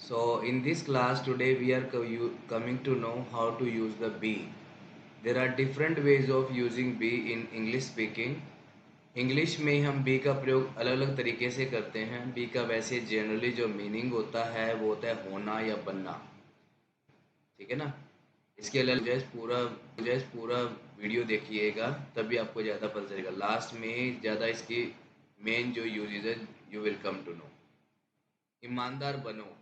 So in this class today we are coming to know how to use the be. There are different ways of using be in English speaking. English में हम B का प्रयोग अलग अलग तरीके से करते हैं. बी का वैसे जनरली जो मीनिंग होता है वो होता है होना या बनना. ठीक है ना. इसके अलावा पूरा वीडियो देखिएगा तभी आपको ज़्यादा पता चलेगा. लास्ट में ज़्यादा इसकी मेन जो यूजेज है you will come to know. ईमानदार बनो,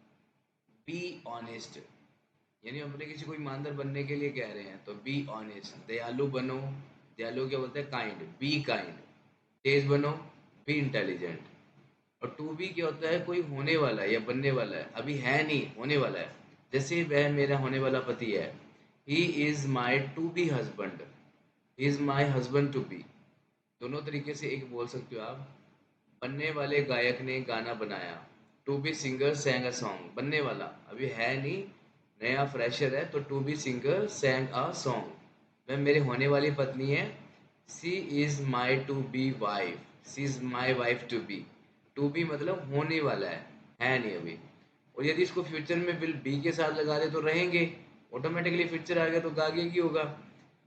बी ऑनेस्ट. यानी अपने किसी को ईमानदार बनने के लिए कह रहे हैं तो बी ऑनेस्ट. दयालु बनो, दयालु क्या बोलते हैं, काइंड, बी काइंड. तेज बनो, बी इंटेलिजेंट. और टू बी क्या होता है, कोई होने वाला है या बनने वाला है, अभी है नहीं, होने वाला है. जैसे वह मेरा होने वाला पति है. He is my to be husband, he is my husband to be. दोनों तरीके से एक बोल सकते हो आप. बनने वाले गायक ने गाना बनाया. To be singer sang a song. बनने वाला अभी है नहीं, नया फ्रेशर है, तो to be singer sang a song. वह मेरे होने वाली पत्नी है. She is my to be wife, she is my wife to be. To be मतलब होने वाला है नहीं अभी. और यदि इसको फ्यूचर में विल बी के साथ लगा दे तो रहेंगे. ऑटोमेटिकली फ्यूचर आ गया तो आगे की होगा.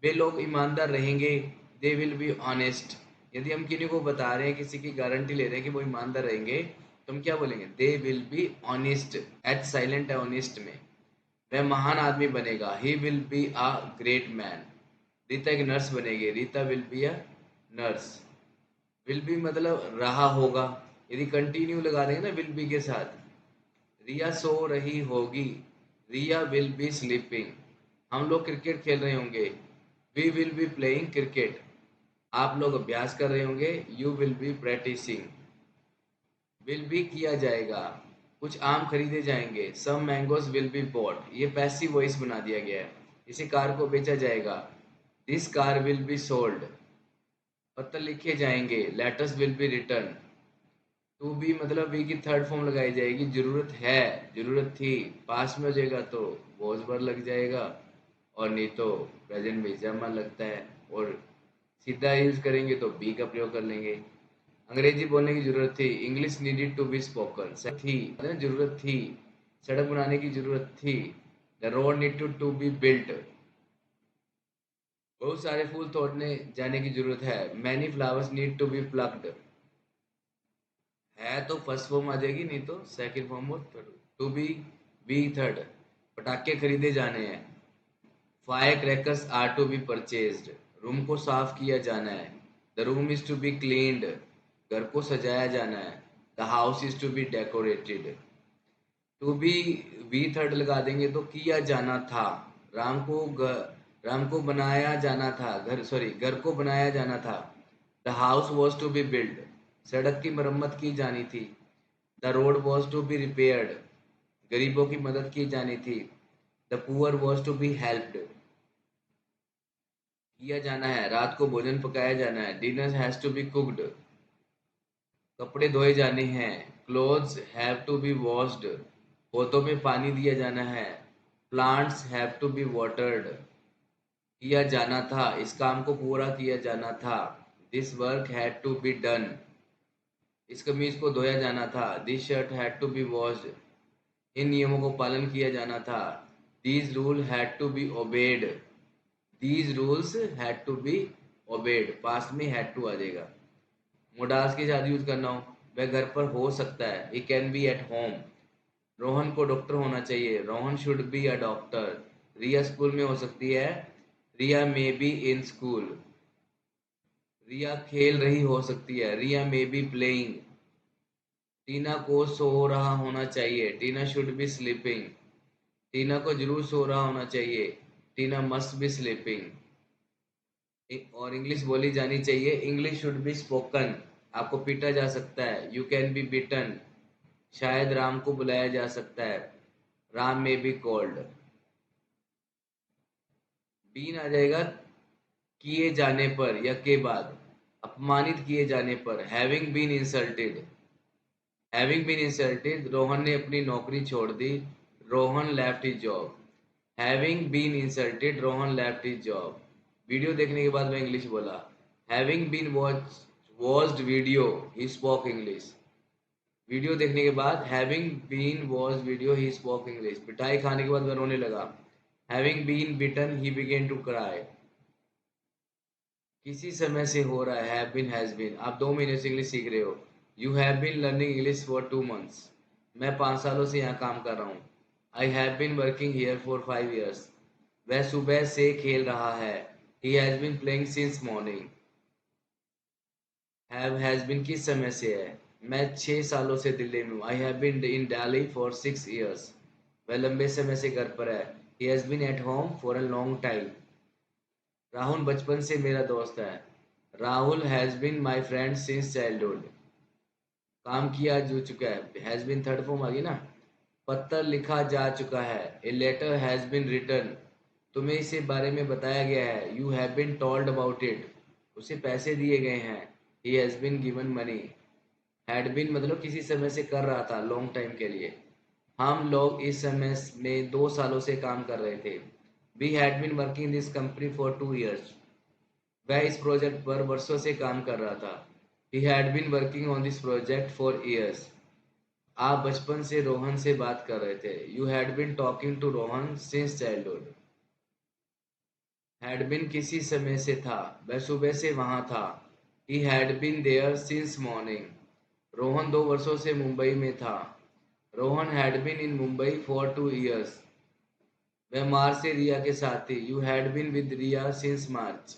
वे लोग ईमानदार रहेंगे, दे विल बी ऑनेस्ट. यदि हम किसी को बता रहे हैं, किसी की गारंटी ले रहे हैं कि वो ईमानदार रहेंगे, तो हम क्या बोलेंगे, they will be honest. H silent है ऑनेस्ट में. वह महान आदमी बनेगा, he will be a great man. Rita एक नर्स बनेगी, Rita will be a nurse. Will be मतलब रहा होगा. यदि कंटिन्यू लगा देंगे ना विल बी के साथ. रिया सो रही होगी, रिया विल बी स्लीपिंग. हम लोग क्रिकेट खेल रहे होंगे, we will be playing cricket. आप लोग अभ्यास कर रहे होंगे, you will be practising. Will be किया जाएगा, कुछ आम खरीदे जाएंगे, some mangoes will be bought. ये पैसिव वॉइस बना दिया गया है. इसी कार को बेचा जाएगा, this car will be sold. पत्र लिखे जाएंगे, letters will be return. To be मतलब बी की थर्ड फॉर्म लगाई जाएगी, जरूरत है, जरूरत थी. पास में हो जाएगा तो वॉज वर लग जाएगा, और नहीं तो प्रेजेंट में जमा लगता है. और सीधा यूज करेंगे तो बी का प्रयोग कर लेंगे. अंग्रेजी बोलने की जरूरत थी, English needed to be spoken. थी जरूरत थी, सड़क बनाने की जरूरत थी. The road need to be built. बहुत सारे फूल तोड़ने जाने की जरूरत है, many flowers need to be plucked. है तो फर्स्ट फॉर्म आ जाएगी, नहीं तो सेकंड फॉर्म और third. To be, be third. पटाखे खरीदे जाने हैं, fire crackers are to be purchased. Room को साफ किया जाना है, the room is to be cleaned. घर को सजाया जाना है, the house is to be decorated. To be third लगा देंगे तो किया जाना था. राम को राम को बनाया जाना था, घर को बनाया जाना था. The house was to be build. सड़क की मरम्मत की जानी थी, the road was to be repaired. गरीबों की मदद की जानी थी, the poor was to be helped. किया जाना है, रात को भोजन पकाया जाना है, dinner has to be cooked. कपड़े धोए जाने हैं, clothes have to be washed. पौधों में पानी दिया जाना है, plants have to be watered. किया जाना था, इस काम को पूरा किया जाना था, this work had to be done. इस कमीज को धोया जाना था, this shirt had to be washed. इन नियमों को पालन किया जाना था, these rule had to be obeyed. These rules had to be obeyed, past में हैड टू आ जाएगा. मोडास के साथ यूज करना हो, वह घर पर हो सकता है, he can be at home. Rohan को डॉक्टर होना चाहिए, Rohan should be a doctor. Riya school में हो सकती है, रिया मे बी इन स्कूल. रिया खेल रही हो सकती है, रिया मे बी प्लेइंग. टीना को सो रहा होना चाहिए, टीना शुड बी स्लीपिंग. टीना को जरूर सो रहा होना चाहिए, टीना मस्ट बी स्लीपिंग. और इंग्लिश बोली जानी चाहिए, इंग्लिश शुड बी स्पोकन. आपको पीटा जा सकता है, यू कैन बी बिटन. शायद राम को बुलाया जा सकता है, राम में बी कॉल्ड. बीन आ जाएगा किए जाने पर या के बाद. अपमानित किए जाने पर, having been insulted. Having been insulted, Rohan ने अपनी नौकरी छोड़ दी, Rohan left his job. Having been insulted, Rohan left his job. Video देखने के बाद मैं इंग्लिश बोला. Having been watched video, he spoke English. Video देखने के बाद having been was video he spoke English. पिटाई खाने के बाद वह रोने लगा। Having been beaten he began to cry. किसी समय से हो रहा है, हैव बीन हैज बीन। आप 2 महीने से इंग्लिश सीख रहे हो। You have been learning English for 2 months. मैं 5 सालों से यहाँ काम कर रहा हूँ। I have been working here for 5 years। वह सुबह से खेल रहा है। He has been playing since morning. Have has been किस समय से है। मैं 6 सालों से दिल्ली में हूँ। I have been in Delhi for 6 years। वह लंबे समय से घर पर है। He has been at home for a long time. Rahul बचपन से मेरा दोस्त है। Rahul has been my friend since childhood. काम किया जो चुका है, हैज बीन थर्ड फॉर्म आ गई ना। पत्र लिखा जा चुका है। A letter has been written. तुम्हें इसे बारे में बताया गया है। You have been told about it. उसे पैसे दिए गए हैं। He has been given money. Had been मतलब किसी समय से कर रहा था, लॉन्ग टाइम के लिए। हम लोग इस समय में 2 सालों से काम कर रहे थे। We had been working this company for 2 years। वह इस प्रोजेक्ट पर वर्षों से काम कर रहा था। He had been working on this project for years. आप बचपन से रोहन से बात कर रहे थे। You had been talking to Rohan since childhood. Had been किसी समय से था, वह सुबह से वहां था। He had been there since morning. Rohan 2 वर्षों से मुंबई में था। Rohan had been in Mumbai for 2 years। वह मार्च से रिया के साथ थी। You had been with Riya since March.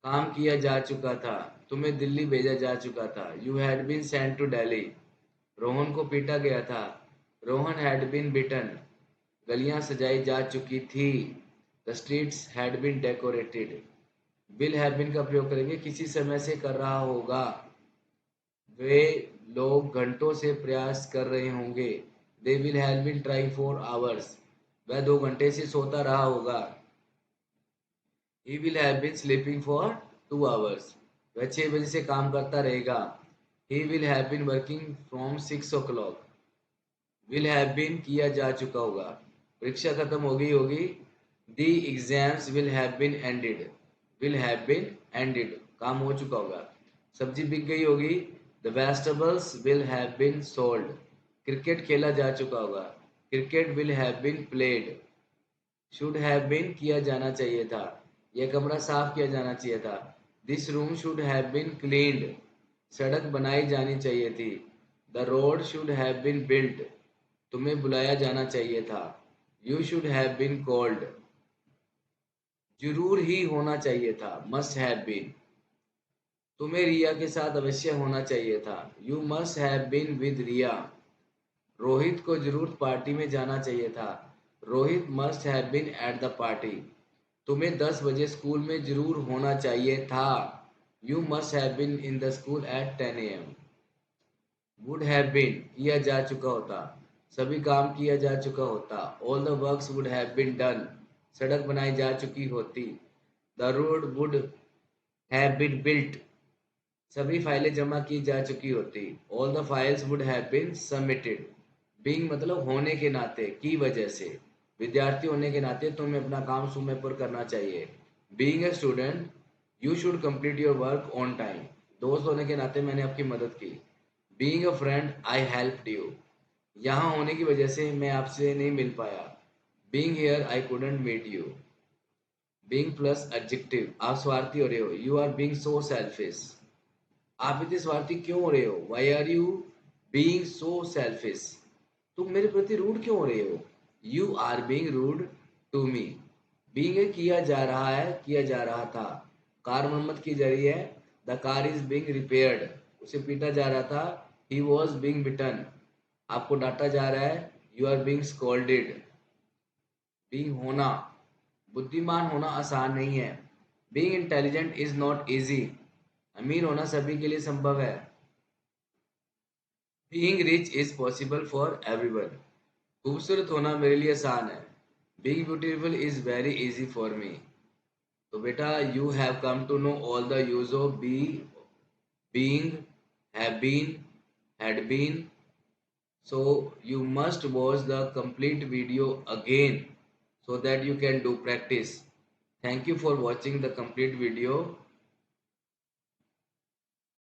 काम किया जा चुका था। तुम्हें दिल्ली भेजा जा चुका था। You had been sent to Delhi. रोहन को पीटा गया था। Rohan had been beaten. गलियां सजाई जा चुकी थी। The streets had been decorated. Will have been का प्रयोग करेंगे, किसी समय से कर रहा होगा। वे लोग घंटों से प्रयास कर रहे होंगे। They will have been trying for hours. वह 2 घंटे से सोता रहा होगा। He will have been sleeping for 2 hours। वह 6 बजे से काम करता रहेगा। He will have been working from 6 o'clock। Will have been किया जा चुका होगा। परीक्षा खत्म हो गई होगी। The exams will have been ended। Will have been ended काम हो चुका होगा। सब्जी बिक गई होगी। The vegetables will have been sold। क्रिकेट खेला जा चुका होगा। Cricket will have been played। Should have been किया जाना चाहिए था। यह कमरा साफ किया जाना चाहिए था। This room should have been cleaned. सड़क बनाई जानी चाहिए थी। The road should have been built. तुम्हें बुलाया जाना चाहिए था। You should have been called. जरूर ही होना चाहिए था, मस्ट हैव बीन। तुम्हें रिया के साथ अवश्य होना चाहिए था। You must have been with Riya. Rohit को जरूर पार्टी में जाना चाहिए था। Rohit must have been at the party. तुम्हें 10 बजे स्कूल में जरूर होना चाहिए था। You must have been in the school at 10 AM। Would have been किया जा चुका होता। सभी काम किया जा चुका होता। All the works would have been done. सड़क बनाई जा चुकी होती। The road would have been built. सभी फाइलें जमा की जा चुकी होती। All the files would have been submitted. Being मतलब होने के नाते, की वजह से। विद्यार्थी होने के नाते तुम्हें अपना काम समय पर करना चाहिए। Being a student you should complete your work on time. दोस्त होने के नाते मैंने आपकी मदद की। Being a friend I helped you. यहाँ होने की वजह से मैं आपसे नहीं मिल पाया। Being here I couldn't meet you. Being plus adjective, आप स्वार्थी हो रहे हो। You are being so selfish. आप इतने स्वार्थी क्यों हो रहे हो। Why are you being so selfish. तुम मेरे प्रति रूड क्यों हो रहे हो। You are being rude to me. Being किया जा रहा है, किया जा रहा था। कार मरम्मत की जा रही है। The car is being repaired. उसे पीटा जा रहा था। He was being beaten. आपको डांटा जा रहा है। You are being scolded. Being होना, बुद्धिमान होना आसान नहीं है। Being intelligent is not easy. अमीर होना सभी के लिए संभव है। Being rich is possible for everyone. खूबसूरत होना मेरे लिए आसान है। Being beautiful is very easy for me. तो बेटा you have come to know all the use of be, being, have been, had been. So you must watch the complete video again so that you can do practice. Thank you for watching the complete video.